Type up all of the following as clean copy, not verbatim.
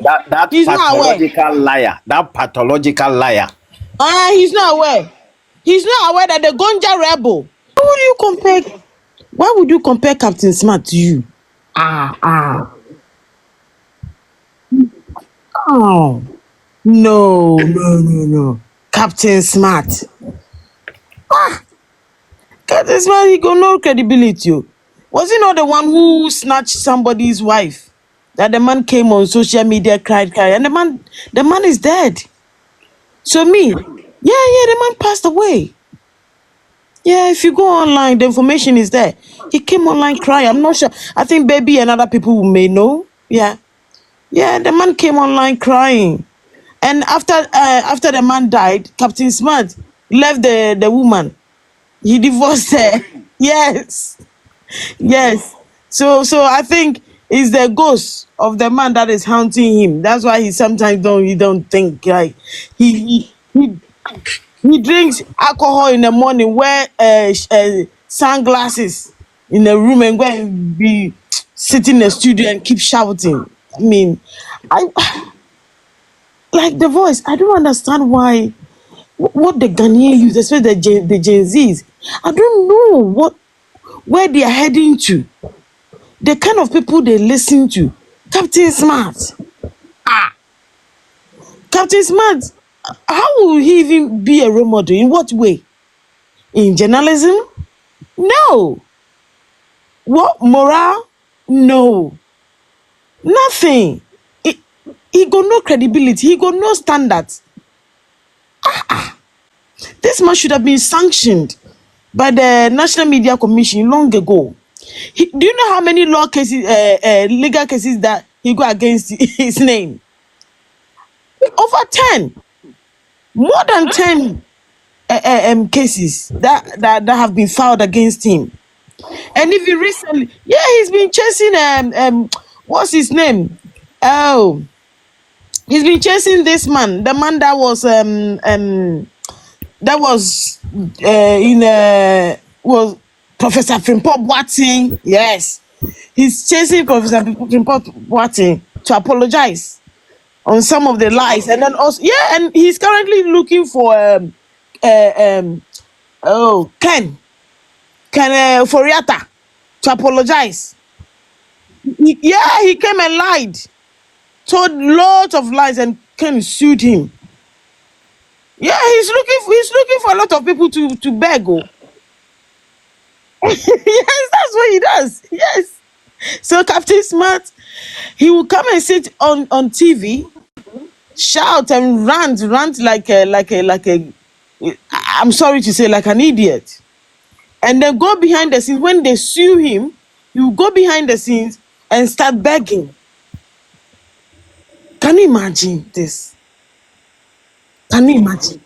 That He's not aware. pathological liar. That pathological liar. He's not aware. He's not aware that the Gonja rebel. Who would you compare? Why would you compare Captain Smart to you? Oh, no. Captain Smart. Captain Smart, he got no credibility. Was he not the one who snatched somebody's wife? That the man came on social media, cried, and the man is dead. So yeah, the man passed away. Yeah, if you go online, the information is there. He came online crying. I'm not sure. I think Baby and other people may know. Yeah, the man came online crying. And after the man died, Captain Smart left the woman. He divorced her. Yes. So I think it's the ghost of the man that is haunting him. That's why he sometimes don't think like he drinks alcohol in the morning, wear sunglasses in the room, and go and be sitting in the studio and keep shouting. I mean, I like the voice. I don't understand why what the Ghanaian use, especially the Gen Zs. I don't know where they are heading to. The kind of people they listen to. Captain Smart. Captain Smart, how will he even be a role model? In what way? In journalism? No. What? Morale? No. Nothing. He got no credibility. He got no standards. This man should have been sanctioned by the National Media Commission long ago. Do you know how many law cases, legal cases that he got against his name? Over 10. More than 10 cases that have been filed against him. And if you recently, he's been chasing what's his name? Oh, he's been chasing this man, the man that was Professor Frimpong Boateng. Yes, he's chasing Professor Frimpong Boateng to apologize on some of the lies, and then also and he's currently looking for Ken Foriata to apologize. He came and lied, told lots of lies, and Ken sued him. Yeah, he's looking for a lot of people to beg. Yes, that's what he does. Yes. So Captain Smart, he will come and sit on TV, shout and rant like a I'm sorry to say, like an idiot. And then go behind the scenes. When they sue him, he will go behind the scenes and start begging. Can you imagine this? Can you imagine?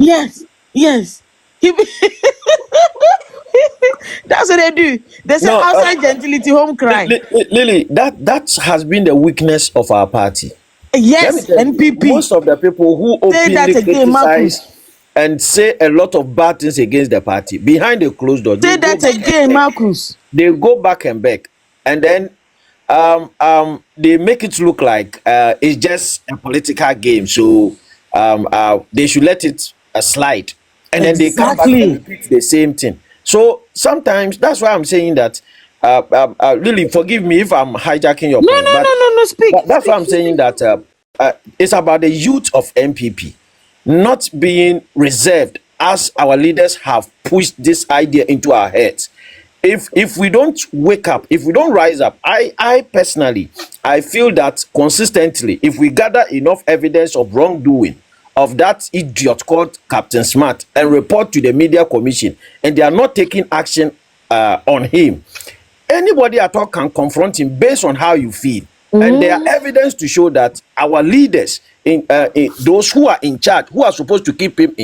Yes. He, that's what they do. They say No, outside gentility, home crime. Lily, that has been the weakness of our party. Let me Yes, tell you, NPP. most of the people who Say that openly again, Marcus. criticize and say a lot of bad things against the party behind the closed door, Say that again, Marcus. they go back and back, and then they make it look like it's just a political game, so they should let it slide, and then they come back and repeat the same thing. So sometimes that's why I'm saying that really forgive me if I'm hijacking your point. No, speak. That's why I'm saying that it's about the youth of MPP not being reserved, as our leaders have pushed this idea into our heads. If we don't wake up, if we don't rise up, I personally, I feel that consistently, if we gather enough evidence of wrongdoing of that idiot called Captain Smart and report to the media commission, and they are not taking action on him, anybody at all can confront him based on how you feel. And there are evidence to show that our leaders, in those who are in charge, who are supposed to keep him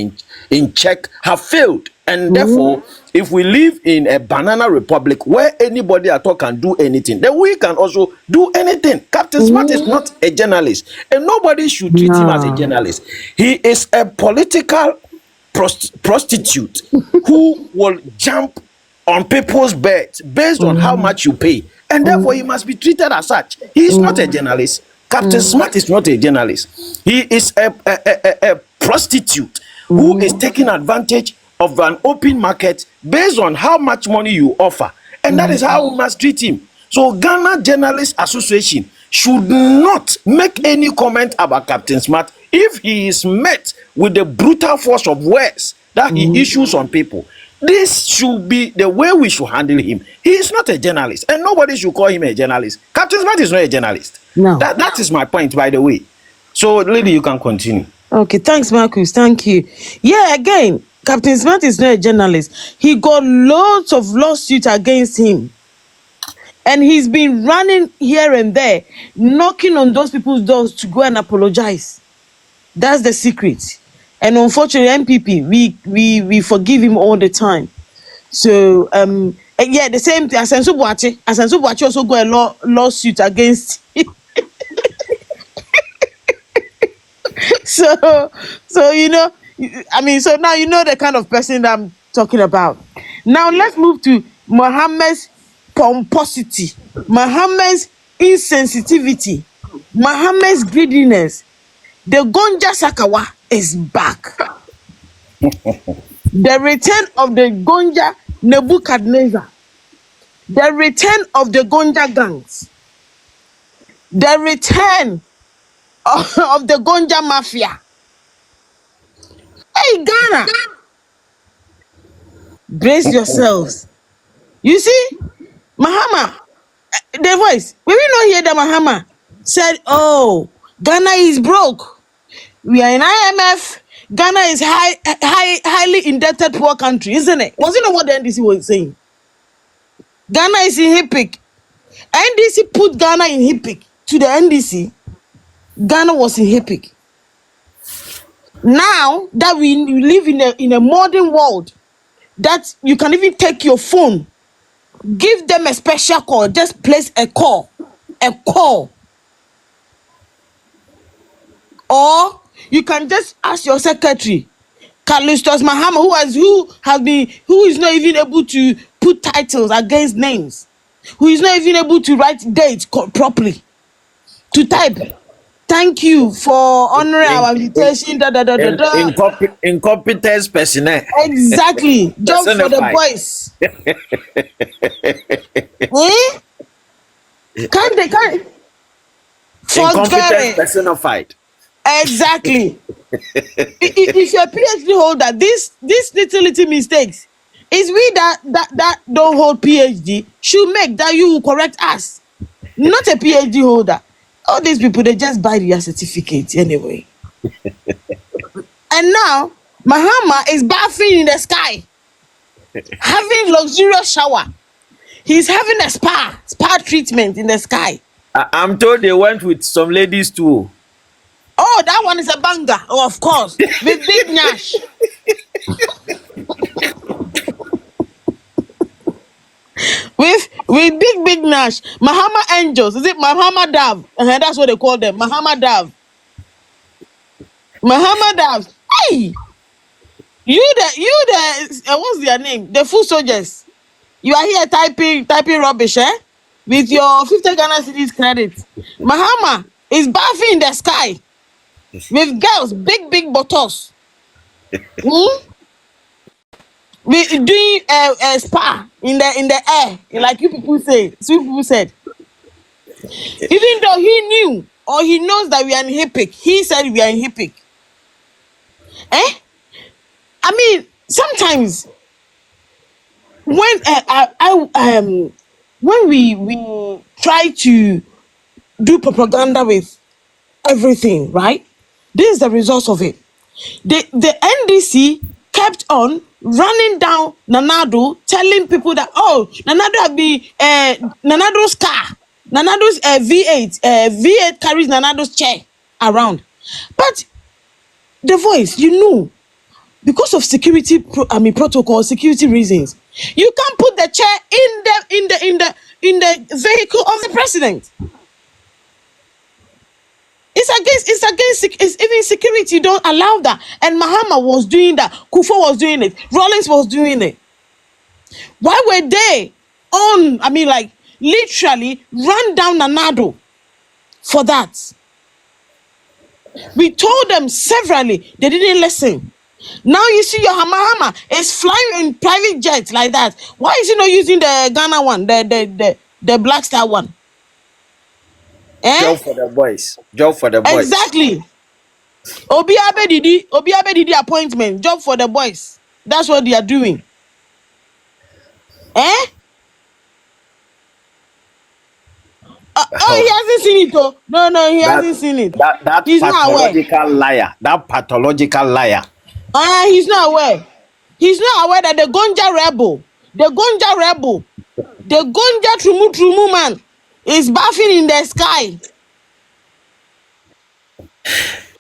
in check, have failed. And therefore, if we live in a banana republic where anybody at all can do anything, then we can also do anything. Captain Smart is not a journalist, and nobody should treat him as a journalist. He is a political prostitute who will jump on people's beds based on how much you pay, and therefore he must be treated as such. He is not a journalist. Captain Smart is not a journalist. He is a prostitute who is taking advantage of an open market based on how much money you offer, and that is how we must treat him. So Ghana Journalists Association should not make any comment about Captain Smart if he is met with the brutal force of words that he issues on people. This should be the way we should handle him. He is not a journalist, and nobody should call him a journalist. Captain Smart is not a journalist. No. That is my point, by the way. So, lady, you can continue. Okay, thanks, Marcus. Thank you. Yeah, again, Captain Smart is not a journalist. He got loads of lawsuits against him. And he's been running here and there, knocking on those people's doors to go and apologize. That's the secret. And unfortunately, MPP, we forgive him all the time. So, yeah, the same thing. Asensu Boache also got a lawsuit against him. So you know, I mean, so now you know the kind of person that I'm talking about. Now let's move to Mahama's pomposity, Mahama's insensitivity, Mahama's greediness. The Gonja Sakawa is back. The return of the Gonja Nebuchadnezzar. The return of the Gonja gangs. The return of the Gonja mafia. Hey, Ghana, brace yourselves. You see, Mahama, the voice. We will not hear that Mahama said, "Oh, Ghana is broke. We are in IMF. Ghana is highly indebted poor country, isn't it?" Was it not what the NDC was saying? Ghana is in HIPIC. NDC put Ghana in HIPIC to the NDC. Ghana was in HIPIC. Now that we live in a modern world, that you can even take your phone, give them a special call, just place a call, or you can just ask your secretary, Callistus Mahama, who is not even able to put titles against names, who is not even able to write dates properly, to type, "Thank you for honoring our invitation." Incompetence personnel. Exactly. Job for the boys. Can't Incompetence personified. Exactly. If you're a PhD holder, these little mistakes is we that don't hold PhD should make, that you will correct us, not a PhD holder. All these people, they just buy their certificate anyway. And now Mahama is bathing in the sky, having luxurious shower. He's having a spa treatment in the sky. I'm told they went with some ladies too. Oh, that one is a banger. Oh, of course. With big Nash. with big Nash. Mahama Angels. Is it Mahama Dav? That's what they call them. Mahama Dav. Mahama Dav. Hey! You the what's their name? The food soldiers. You are here typing rubbish, with your 50 Ghana cedis credit. Mahama is bathing in the sky with girls, big buttocks. We doing a spa in the air, like you people say. Some people said, even though he knew or he knows that we are in HIPIC, he said we are in HIPIC. I mean, sometimes when when we try to do propaganda with everything, right? This is the result of it. The NDC kept on running down Nanado, telling people that, oh, Nanado have been Nanado's car, Nanado's V8, V8 carries Nanado's chair around. But the voice, you know, because of security protocol, security reasons, you can't put the chair in the vehicle of the president. It's even security don't allow that. And Mahama was doing that. Kufo was doing it. Rollins was doing it. Why were they on, I mean, like, literally run down Nanado for that? We told them severally, they didn't listen. Now you see your Mahama is flying in private jets like that. Why is he not using the Ghana one, the Black Star one? Job Eh? for the boys. Job for the boys. Exactly. Obi Didi appointment, job for the boys. That's what they are doing. Eh? Oh, he hasn't seen it. Oh, no, he that hasn't seen it. that He's not aware. pathological liar. That pathological liar. He's not aware. He's not aware that the the Gonja Trumu man is bathing in the sky.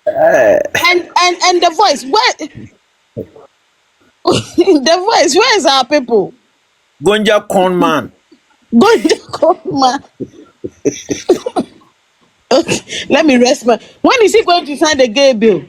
And the voice, where the voice, where is our people? Gonja corn man. Gonja man. Okay, let me rest my. When is he going to sign the gay bill?